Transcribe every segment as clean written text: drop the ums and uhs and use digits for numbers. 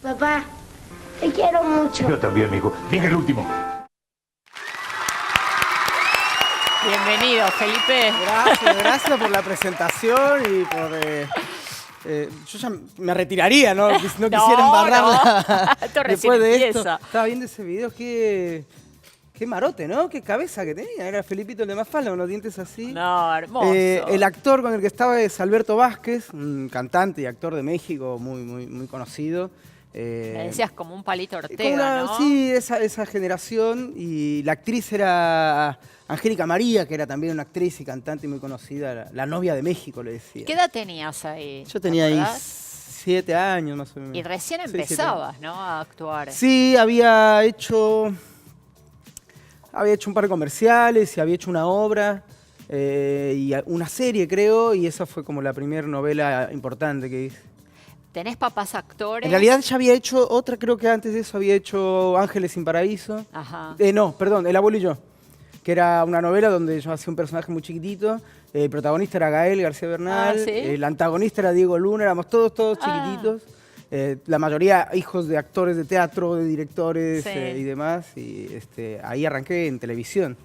Papá, te quiero mucho. Yo también, mijo. Venga el último. Bienvenido, Felipe. Gracias por la presentación y por... yo ya me retiraría, ¿no? No quisiera embarrarla después de esto. Estaba viendo ese video, qué marote, ¿no? Qué cabeza que tenía. Era Felipito el de Mafalda, con los dientes así. No, hermoso. El actor con el que estaba es Alberto Vázquez, un cantante y actor de México muy conocido. Me decías como un Palito Ortega, ¿no? Sí, esa generación. Y la actriz era Angélica María, que era también una actriz y cantante muy conocida, la novia de México, le decía. ¿Qué edad tenías ahí? Yo tenía ahí 7 años más o menos. Y recién empezabas, ¿no? A actuar. Sí, había hecho un par de comerciales y había hecho una obra y una serie, creo, y esa fue como la primera novela importante que hice. ¿Tenés papás actores? En realidad ya había hecho otra, creo que antes de eso había hecho Ángeles sin Paraíso. Ajá. No, perdón, El abuelo y yo, que era una novela donde yo hacía un personaje muy chiquitito. El protagonista era Gael García Bernal, ¿sí? El antagonista era Diego Luna, éramos todos chiquititos. La mayoría hijos de actores de teatro, de directores y demás. Y ahí arranqué en televisión.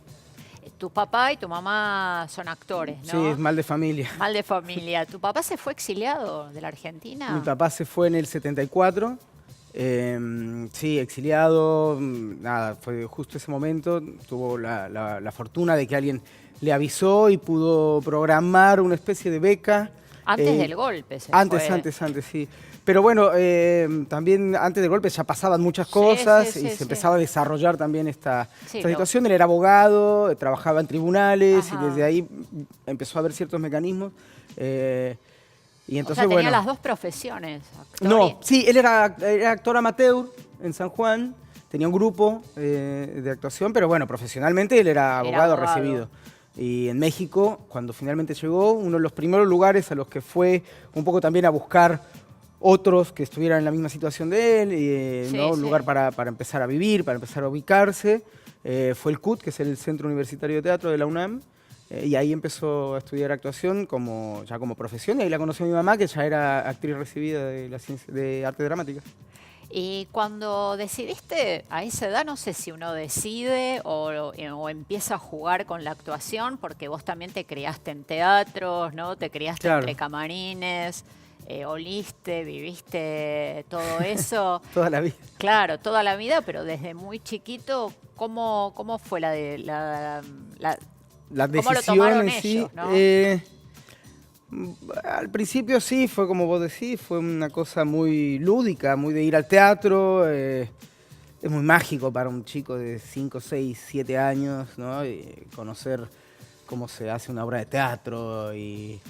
Tu papá y tu mamá son actores, ¿no? Sí, es mal de familia. Mal de familia. ¿Tu papá se fue exiliado de la Argentina? Mi papá se fue en el 74. Sí, exiliado. Nada, fue justo ese momento. Tuvo la fortuna de que alguien le avisó y pudo programar una especie de beca. Antes del golpe se Antes, sí. Pero bueno, también antes del golpe ya pasaban muchas cosas y se empezaba a desarrollar también esta situación. Él era abogado, trabajaba en tribunales y desde ahí empezó a haber ciertos mecanismos. Y entonces, tenía las dos profesiones. No, sí, él era actor amateur en San Juan, tenía un grupo de actuación, pero bueno, profesionalmente él era abogado recibido. Y en México, cuando finalmente llegó, uno de los primeros lugares a los que fue un poco también a buscar otros que estuvieran en la misma situación de él, ¿no? Un lugar para empezar a vivir, para empezar a ubicarse, fue el CUT, que es el Centro Universitario de Teatro de la UNAM, y ahí empezó a estudiar actuación ya como profesión, y ahí la conoció mi mamá, que ya era actriz recibida de la ciencia de arte dramática. Y cuando decidiste, a esa edad, no sé si uno decide o empieza a jugar con la actuación, porque vos también te criaste en teatros, ¿no? Te criaste entre camarines, oliste, viviste todo eso. Toda la vida. Claro, toda la vida, pero desde muy chiquito, ¿cómo fue la decisión ¿cómo lo tomaron ellos, ¿no? Al principio sí, fue como vos decís, fue una cosa muy lúdica, muy de ir al teatro. Es muy mágico para un chico de 5, 6, 7 años, ¿no? Y conocer cómo se hace una obra de teatro y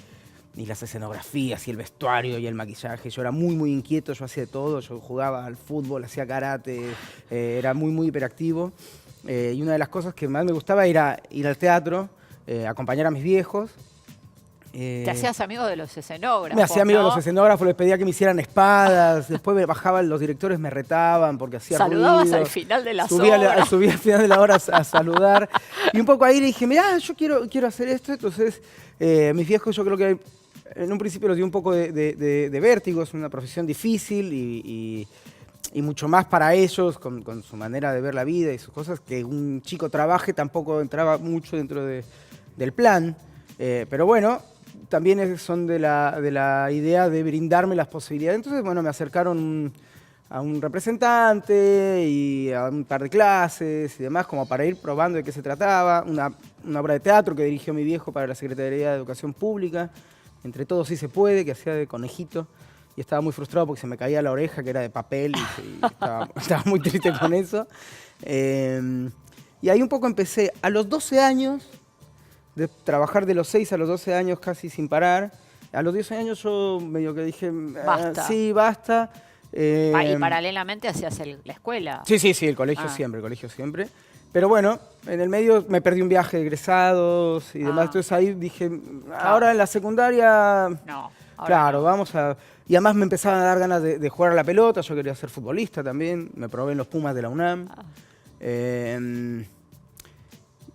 las escenografías y el vestuario y el maquillaje. Yo era muy inquieto, yo hacía de todo, yo jugaba al fútbol, hacía karate, era muy hiperactivo. Y una de las cosas que más me gustaba era ir al teatro, acompañar a mis viejos. Te hacías amigo de los escenógrafos. Me hacía amigo de los escenógrafos, les pedía que me hicieran espadas, después me bajaban, los directores me retaban porque hacía Saludabas ruido. al final de la obra. Subía al final de la hora a saludar. Y un poco ahí le dije, mirá, yo quiero hacer esto. Entonces, mis viejos yo creo que en un principio los dio un poco de vértigo, es una profesión difícil y mucho más para ellos, con su manera de ver la vida y sus cosas, que un chico trabaje tampoco entraba mucho dentro del plan. Pero bueno, también son de la idea de brindarme las posibilidades. Entonces, bueno, me acercaron a un representante y a un par de clases y demás, como para ir probando de qué se trataba. Una obra de teatro que dirigió mi viejo para la Secretaría de Educación Pública, Entre Todos Sí Se Puede, que hacía de conejito. Y estaba muy frustrado porque se me caía la oreja, que era de papel, y estaba muy triste con eso. Y ahí un poco empecé. A los 12 años, de trabajar de los 6 a los 12 años casi sin parar, a los 10 años yo medio que dije, basta. Sí, basta. Y paralelamente hacías la escuela. Sí, el colegio siempre. Pero bueno, en el medio me perdí un viaje de egresados y demás. Entonces ahí dije, ahora en la secundaria... No. Claro, vamos a... Y además me empezaban a dar ganas de jugar a la pelota, yo quería ser futbolista también, me probé en los Pumas de la UNAM.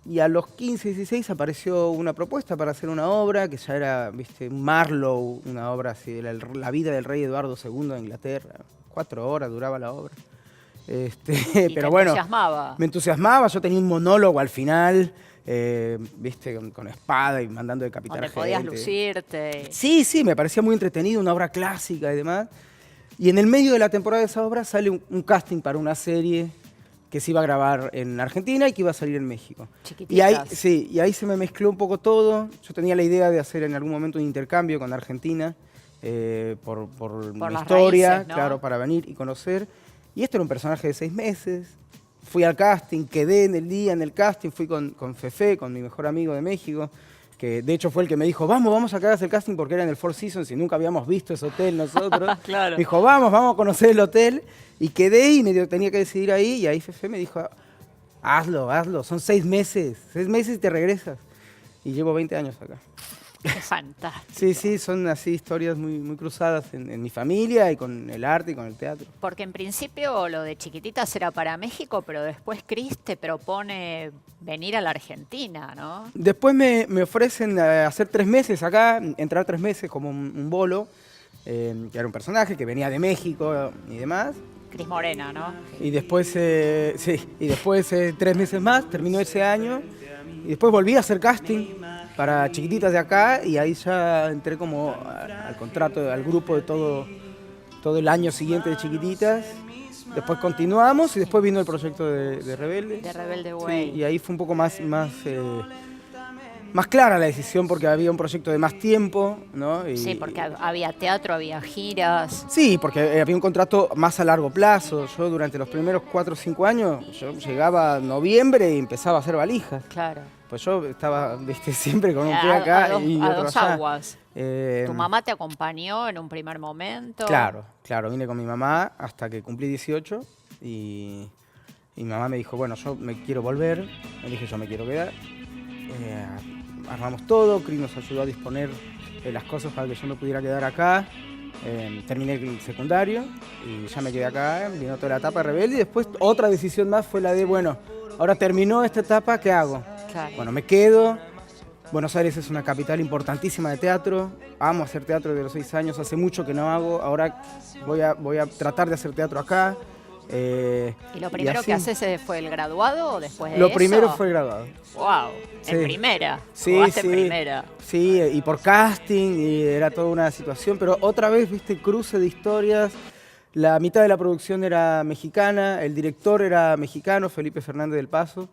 Y a los 15, 16 apareció una propuesta para hacer una obra, que ya era, viste, Marlowe, una obra así, la vida del rey Eduardo II de Inglaterra. 4 horas duraba la obra. Y pero te bueno, entusiasmaba. me entusiasmaba, yo tenía un monólogo al final, viste, con espada y mandando decapitar a Donde gente. podías lucirte. Sí, sí, me parecía muy entretenido, una obra clásica y demás. Y en el medio de la temporada de esa obra sale un casting para una serie que se iba a grabar en Argentina y que iba a salir en México. Y ahí, Chiquititas. sí, y ahí se me mezcló un poco todo. Yo tenía la idea de hacer en algún momento un intercambio con Argentina por mi las historia, raíces, ¿no? claro, para venir y conocer. Y este era un personaje de 6 meses. Fui al casting, quedé en el día en el casting, fui con Fefe, con mi mejor amigo de México, que de hecho fue el que me dijo, vamos a que hagas el casting porque era en el Four Seasons y nunca habíamos visto ese hotel nosotros. Claro. Me dijo, vamos a conocer el hotel. Y quedé y tenía que decidir ahí. Y ahí Fefe me dijo, hazlo, son 6 meses. 6 meses y te regresas. Y llevo 20 años acá. Qué fantástico. Sí, son así historias muy cruzadas en mi familia y con el arte y con el teatro. Porque en principio lo de Chiquititas era para México, pero después Cris te propone venir a la Argentina, ¿no? Después me ofrecen hacer 3 meses acá, entrar 3 meses como un bolo, que era un personaje que venía de México y demás. Cris Morena, ¿no? Y después, 3 meses más, terminó ese año. Y después volví a hacer casting para Chiquititas de acá y ahí ya entré como al contrato, al grupo de todo el año siguiente de Chiquititas. Después continuamos y después vino el proyecto de Rebelde. De Rebelde Sí, Way. y ahí fue un poco más clara la decisión porque había un proyecto de más tiempo, ¿no? Sí, porque había teatro, había giras. Sí, porque había un contrato más a largo plazo. Yo durante los primeros 4 o 5 años, yo llegaba a noviembre y empezaba a hacer valijas. Claro. Pues yo estaba, viste, siempre con un pie acá y a otro dos allá. aguas. ¿Tu mamá te acompañó en un primer momento? Claro, vine con mi mamá hasta que cumplí 18 y mi mamá me dijo, bueno, yo me quiero volver. Le dije, yo me quiero quedar. Armamos todo, Cris nos ayudó a disponer de las cosas para que yo me pudiera quedar acá. Terminé el secundario y ya me quedé acá, vino toda la etapa de Rebelde y después otra decisión más fue la de, bueno, ahora terminó esta etapa, ¿qué hago? Claro. Bueno, me quedo. Buenos Aires es una capital importantísima de teatro. Amo hacer teatro desde los 6 años, hace mucho que no hago. Ahora voy a tratar de hacer teatro acá. ¿Y lo primero así. que haces fue el graduado o después de Lo eso? primero fue el graduado. ¡Wow! Sí. En primera. Sí, Jugaste sí. en primera. Sí, y por casting, y era toda una situación. Pero otra vez, viste, cruce de historias. La mitad de la producción era mexicana, el director era mexicano, Felipe Fernández del Paso.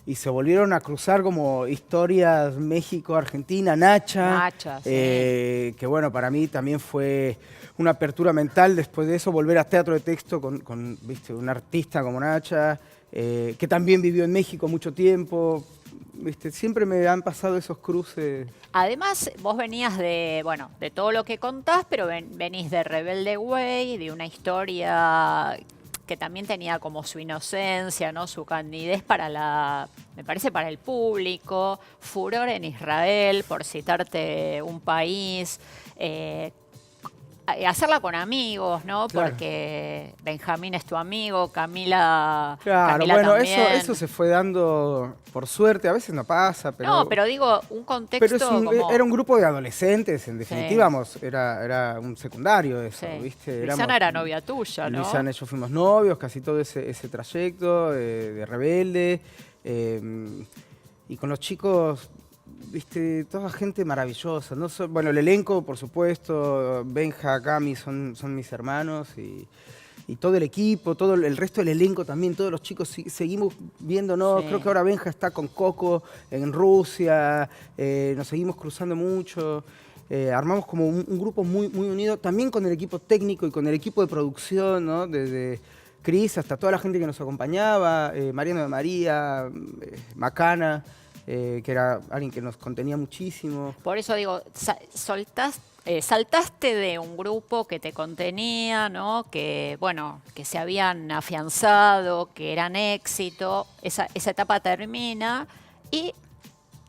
Y se volvieron a cruzar como historias México-Argentina, Nacha. Nacha, sí. Que bueno, para mí también fue una apertura mental después de eso, volver a teatro de texto con ¿viste? Un artista como Nacha, que también vivió en México mucho tiempo. ¿Viste? Siempre me han pasado esos cruces. Además, vos venías de todo lo que contás, pero venís de Rebelde Way, de una historia que también tenía como su inocencia, ¿no? Su candidez me parece para el público, furor en Israel, por citarte un país, hacerla con amigos, ¿no? Claro. Porque Benjamín es tu amigo, Camila, Claro, Camila bueno, también. eso se fue dando por suerte, a veces no pasa, pero... No, pero digo, un contexto como... era un grupo de adolescentes, en definitiva, era un secundario eso, Sí. ¿viste? Luisana era novia tuya, ¿no? Luisana y yo fuimos novios, casi todo ese trayecto de Rebelde, y con los chicos, viste, toda gente maravillosa, ¿no? Bueno, el elenco, por supuesto, Benja, Cami son mis hermanos y todo el equipo, todo el resto del elenco también, todos los chicos seguimos viéndonos. Sí. Creo que ahora Benja está con Coco en Rusia, nos seguimos cruzando mucho. Armamos como un grupo muy unido, también con el equipo técnico y con el equipo de producción, ¿no? Desde Cris hasta toda la gente que nos acompañaba, Mariano de María, Macana, que era alguien que nos contenía muchísimo. Por eso digo, saltaste de un grupo que te contenía, ¿no? Que se habían afianzado, que eran éxito. Esa etapa termina y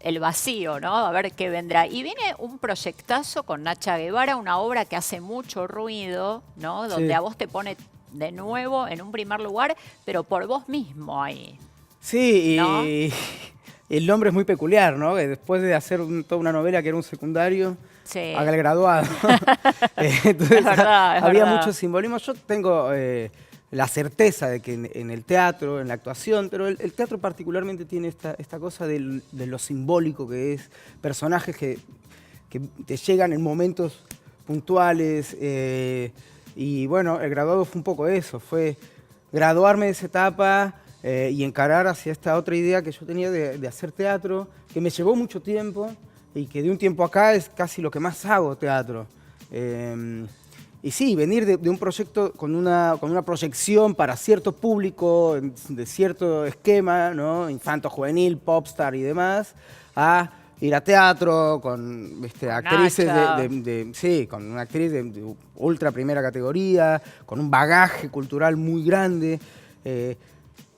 el vacío, ¿no? A ver qué vendrá. Y viene un proyectazo con Nacha Guevara, una obra que hace mucho ruido, ¿no? Donde Sí. a vos te pone de nuevo en un primer lugar, pero por vos mismo ahí. Sí, ¿No? y el nombre es muy peculiar, ¿no? Que después de hacer toda una novela que era un secundario, Sí. haga el graduado. Entonces, Es verdad, es había verdad. mucho simbolismo. Yo tengo la certeza de que en el teatro, en la actuación, pero el teatro particularmente tiene esta cosa de lo simbólico que es, personajes que te llegan en momentos puntuales. Y bueno, el graduado fue un poco eso, fue graduarme de esa etapa y encarar hacia esta otra idea que yo tenía de hacer teatro, que me llevó mucho tiempo y que de un tiempo acá es casi lo que más hago, teatro. Y sí, venir de un proyecto con una proyección para cierto público, de cierto esquema, ¿no? Infanto, juvenil, popstar y demás, a ir a teatro con actrices Nacha. sí, con una actriz de ultra primera categoría, con un bagaje cultural muy grande.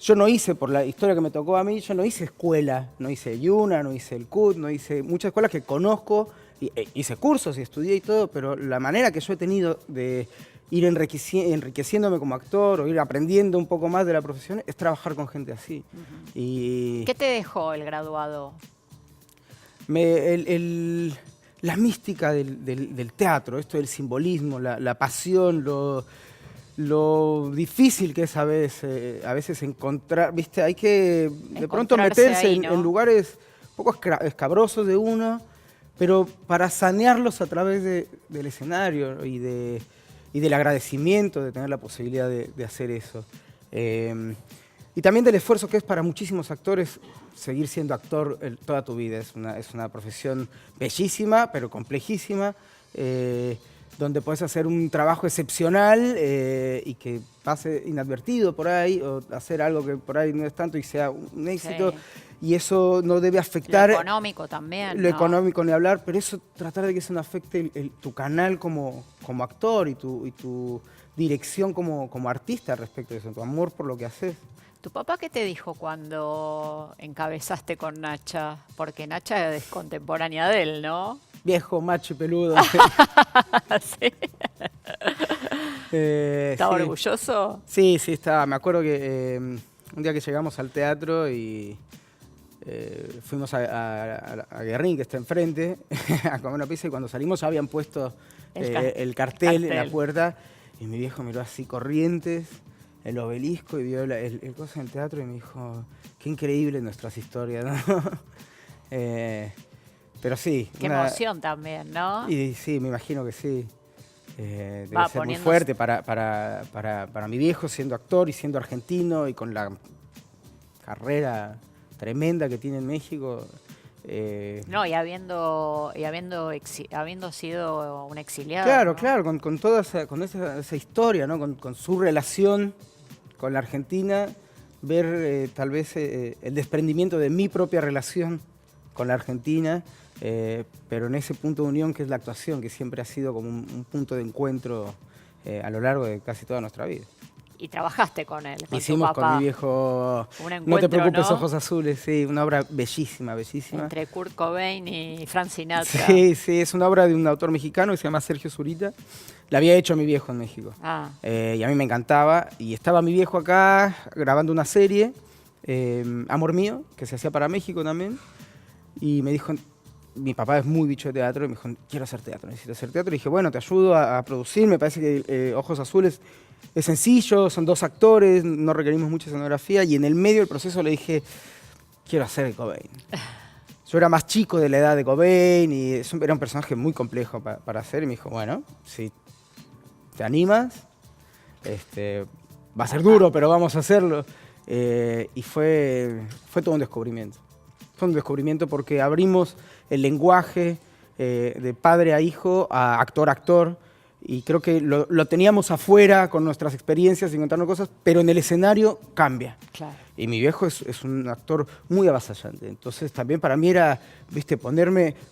Yo no hice, por la historia que me tocó a mí, yo no hice escuela, no hice Yuna, no hice el CUT, no hice muchas escuelas que conozco, hice cursos y estudié y todo, pero la manera que yo he tenido de ir enriqueciéndome como actor o ir aprendiendo un poco más de la profesión es trabajar con gente así. Y ¿Qué te dejó el graduado? la mística del teatro, esto del simbolismo, la pasión, lo difícil que es a veces encontrar, ¿viste? Hay que de pronto Encontrarse meterse ahí, ¿no? en lugares un poco escabrosos de uno, pero para sanearlos a través del escenario y del agradecimiento de tener la posibilidad de hacer eso. Y también del esfuerzo que es para muchísimos actores seguir siendo actor toda tu vida. Es una profesión bellísima, pero complejísima, donde puedes hacer un trabajo excepcional y que pase inadvertido por ahí, o hacer algo que por ahí no es tanto y sea un éxito. Sí. Y eso no debe afectar Lo económico también, lo ¿no? económico ni hablar, pero eso tratar de que eso no afecte tu canal como actor y tu dirección como artista respecto de eso, tu amor por lo que haces. ¿Tu papá qué te dijo cuando encabezaste con Nacha? Porque Nacha es contemporánea de él, ¿no? Viejo, macho y peludo. ¿Sí? ¿Estaba Sí. orgulloso? Sí, estaba. Me acuerdo que un día que llegamos al teatro y fuimos a Guerrín, que está enfrente, a comer una pizza, y cuando salimos ya habían puesto el cartel en la puerta, y mi viejo miró así Corrientes, el obelisco, y vio el coso en el teatro y me dijo, qué increíble nuestras historias, ¿no? Pero sí. Qué emoción también, ¿no? Y sí, me imagino que sí. Debe Va ser muy poniéndose- fuerte para mi viejo, siendo actor y siendo argentino y con la carrera tremenda que tiene en México. No, y habiendo sido un exiliado. Claro, ¿no? claro, con toda esa historia, ¿no? Con su relación con la Argentina, ver tal vez el desprendimiento de mi propia relación con la Argentina, pero en ese punto de unión que es la actuación, que siempre ha sido como un punto de encuentro a lo largo de casi toda nuestra vida. Y trabajaste con él, con Hicimos tu papá. con mi viejo Un No encuentro, te preocupes, ¿no? ojos azules, sí, una obra bellísima, bellísima. Entre Kurt Cobain y Frank Sinatra. Sí, es una obra de un autor mexicano que se llama Sergio Zurita. La había hecho mi viejo en México. Ah, Y a mí me encantaba. Y estaba mi viejo acá grabando una serie, Amor Mío, que se hacía para México también. Y me dijo, mi papá es muy bicho de teatro, y me dijo, quiero hacer teatro, necesito hacer teatro. Y dije, bueno, te ayudo a producir, me parece que Ojos Azules es sencillo, son 2 actores, no requerimos mucha escenografía. Y en el medio del proceso le dije, quiero hacer de Cobain. Yo era más chico de la edad de Cobain y era un personaje muy complejo para hacer. Y me dijo, bueno, si te animas, va a ser duro, pero vamos a hacerlo. Y fue todo un descubrimiento. Fue un descubrimiento porque abrimos el lenguaje de padre a hijo, a actor a actor, y creo que lo teníamos afuera con nuestras experiencias y contarnos cosas, pero en el escenario cambia. claro. Y mi viejo es un actor muy avasallante. Entonces también para mí era, viste,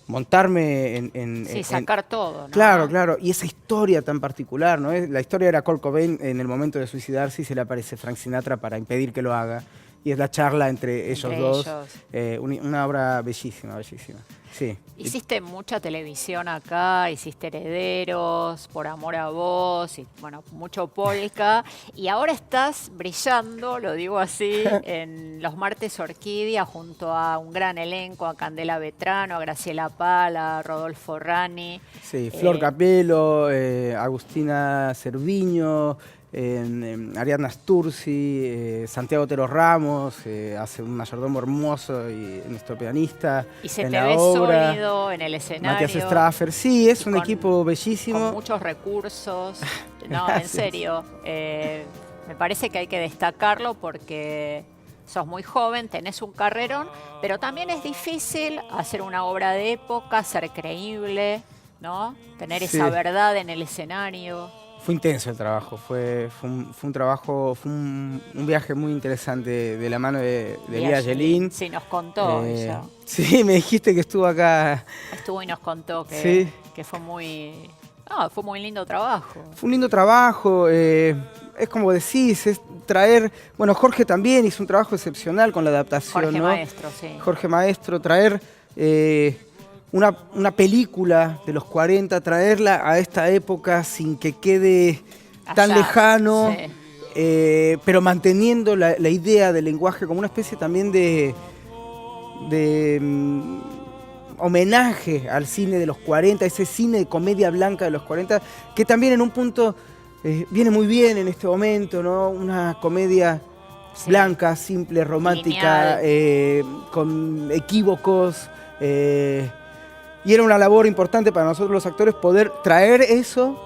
montarme en Sacar todo, ¿no? Claro, claro. Y esa historia tan particular, ¿no? La historia era Kurt Cobain en el momento de suicidarse y se le aparece Frank Sinatra para impedir que lo haga. y es la charla entre ellos dos. Ellos. Una obra bellísima, bellísima. Sí. Hiciste mucha televisión acá, hiciste Herederos, Por amor a vos, y bueno, mucho polka. Y ahora estás brillando, lo digo así, en los martes Orquídea junto a un gran elenco, a Candela Vetrano, a Graciela Pala, a Rodolfo Rani. Sí, Flor Capello, Agustina Cerviño, Ariadna Sturzi, Santiago Otero Ramos, hace un mayordomo hermoso y nuestro pianista. Y se en te la ve obra. sólido en el escenario. Matías Straffer, sí, es un con- equipo bellísimo. Con muchos recursos. No, en Gracias. serio. Me parece que hay que destacarlo porque sos muy joven, tenés un carrerón, pero también es difícil hacer una obra de época, ser creíble, ¿no? Tener Sí. esa verdad en el escenario. Fue intenso el trabajo, fue un trabajo, fue un viaje muy interesante de la mano de Lía Yelin. Sí, nos contó ella. Sí, me dijiste que estuvo acá. Estuvo y nos contó que, Sí. que fue muy... No, fue muy lindo trabajo. Fue un lindo trabajo, es como decís, es traer, bueno, Jorge también hizo un trabajo excepcional con la adaptación, Jorge ¿no? Maestro, sí. Jorge Maestro, traer una película de los 40, traerla a esta época sin que quede tan Allá, lejano, sí. pero manteniendo la idea del lenguaje como una especie también de homenaje al cine de los 40, ese cine de comedia blanca de los 40, que también en un punto viene muy bien en este momento, ¿no? Una comedia Sí. blanca, simple, romántica, con equívocos. Y era una labor importante para nosotros los actores poder traer eso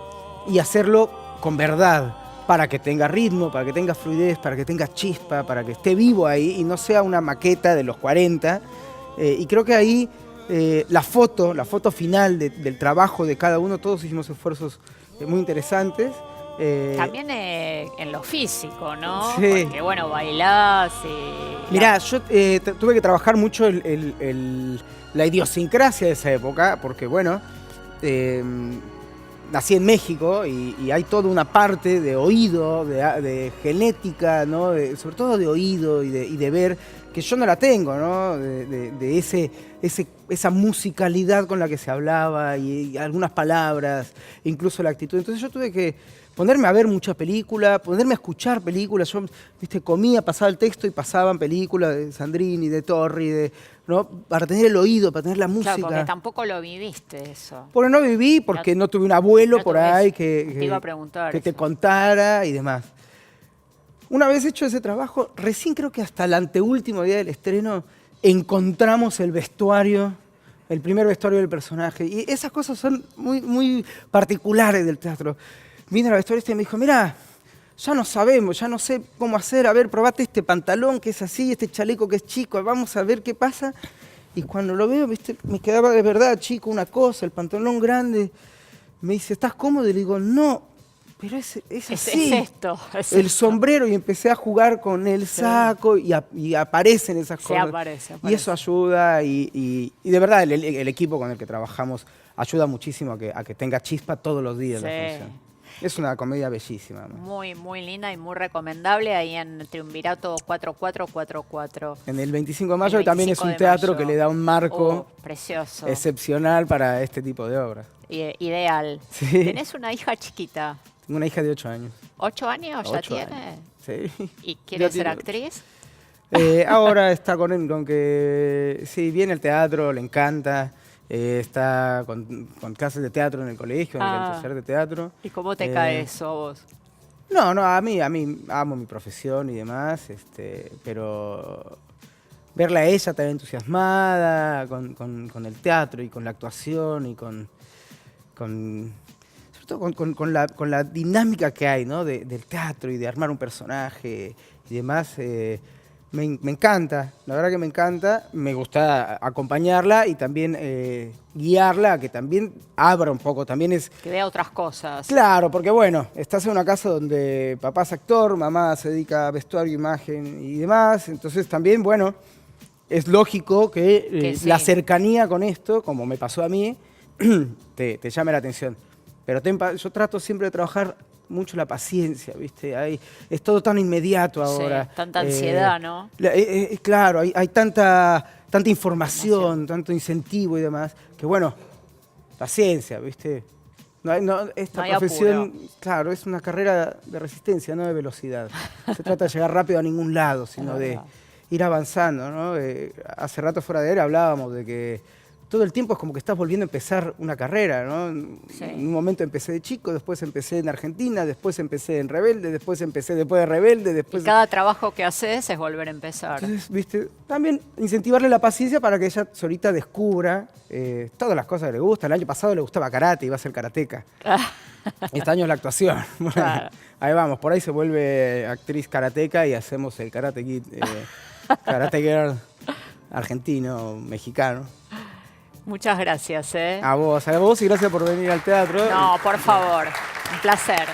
y hacerlo con verdad, para que tenga ritmo, para que tenga fluidez, para que tenga chispa, para que esté vivo ahí y no sea una maqueta de los 40. Y creo que ahí la foto final del trabajo de cada uno, todos hicimos esfuerzos muy interesantes. También en lo físico, ¿no? Sí. Porque, bueno, bailás y... Mirá, yo tuve que trabajar mucho la idiosincrasia de esa época, porque bueno, nací en México y hay toda una parte de oído, de genética, ¿no? Sobre todo de oído y de ver, que yo no la tengo, ¿no? De esa musicalidad con la que se hablaba y algunas palabras, incluso la actitud. Entonces yo tuve que ponerme a ver muchas películas, ponerme a escuchar películas. Yo, viste, comía, pasaba el texto y pasaban películas de Sandrini, de Torri, ¿no? Para tener el oído, para tener la música. Claro, porque tampoco lo viviste eso. Porque no viví, porque no tuve un abuelo no por tuviste- ahí te iba a preguntar que te eso. contara y demás. Una vez hecho ese trabajo, recién creo que hasta el anteúltimo día del estreno encontramos el vestuario, el primer vestuario del personaje. Y esas cosas son muy, muy particulares del teatro. Vino la vestuarista y me dijo, mirá, ya no sabemos, ya no sé cómo hacer, a ver, probate este pantalón que es así, este chaleco que es chico, vamos a ver qué pasa. Y cuando lo veo, ¿viste? Me quedaba de verdad chico una cosa, el pantalón grande. Me dice, ¿estás cómodo? Y le digo, no, pero es así. Es esto. es El esto. sombrero, y empecé a jugar con el saco y aparecen esas Se cosas. aparece. Y eso ayuda y de verdad el equipo con el que trabajamos ayuda muchísimo a que tenga chispa todos los días la Sí. función. Es una comedia bellísima, ¿no? Muy, muy linda y muy recomendable ahí en Triunvirato 4444. En el 25 de mayo El y también es 25 un de teatro mayo. que le da un marco Precioso. excepcional para este tipo de obras. Ideal. Sí. Tenés una hija chiquita. Tengo una hija de 8 años. ¿8 años ya 8 tiene? años. Sí. ¿Y quiere Ya ser tiene actriz? Ahora está con que sí, viene el teatro, le encanta. Está con clases de teatro en el colegio, en el taller de teatro. ¿Y cómo te cae eso a vos? No, a mí amo mi profesión y demás, pero verla a ella tan entusiasmada con el teatro y con la actuación y sobre todo con la dinámica que hay, ¿no? Del teatro y de armar un personaje y demás, me encanta, la verdad que me encanta, me gusta acompañarla y también guiarla a que también abra un poco, también es... Que vea otras cosas. Claro, porque bueno, estás en una casa donde papá es actor, mamá se dedica a vestuario, imagen y demás, entonces también, bueno, es lógico que sí. la cercanía con esto, como me pasó a mí, te llame la atención. Pero yo trato siempre de trabajar mucho la paciencia, ¿viste? Es todo tan inmediato ahora. Sí, tanta ansiedad, ¿no? Claro, hay tanta información, tanto incentivo y demás, que bueno, paciencia, ¿viste? Esta No hay profesión, apuro. claro, es una carrera de resistencia, no de velocidad. No se trata de llegar rápido a ningún lado, sino de ir avanzando, ¿no? Hace rato fuera de aire hablábamos de que todo el tiempo es como que estás volviendo a empezar una carrera, ¿no? Sí. En un momento empecé de chico, después empecé en Argentina, después empecé en Rebelde, después empecé después de Rebelde, después... Y cada trabajo que haces es volver a empezar. Entonces, ¿viste? También incentivarle la paciencia para que ella solita descubra todas las cosas que le gustan. El año pasado le gustaba karate, iba a ser karateca. Este año es la actuación. Claro. Ahí vamos, por ahí se vuelve actriz karateca y hacemos el Karate Kid, Karate Girl argentino, mexicano. Muchas gracias, ¿eh? A vos y gracias por venir al teatro. No, por favor. Un placer.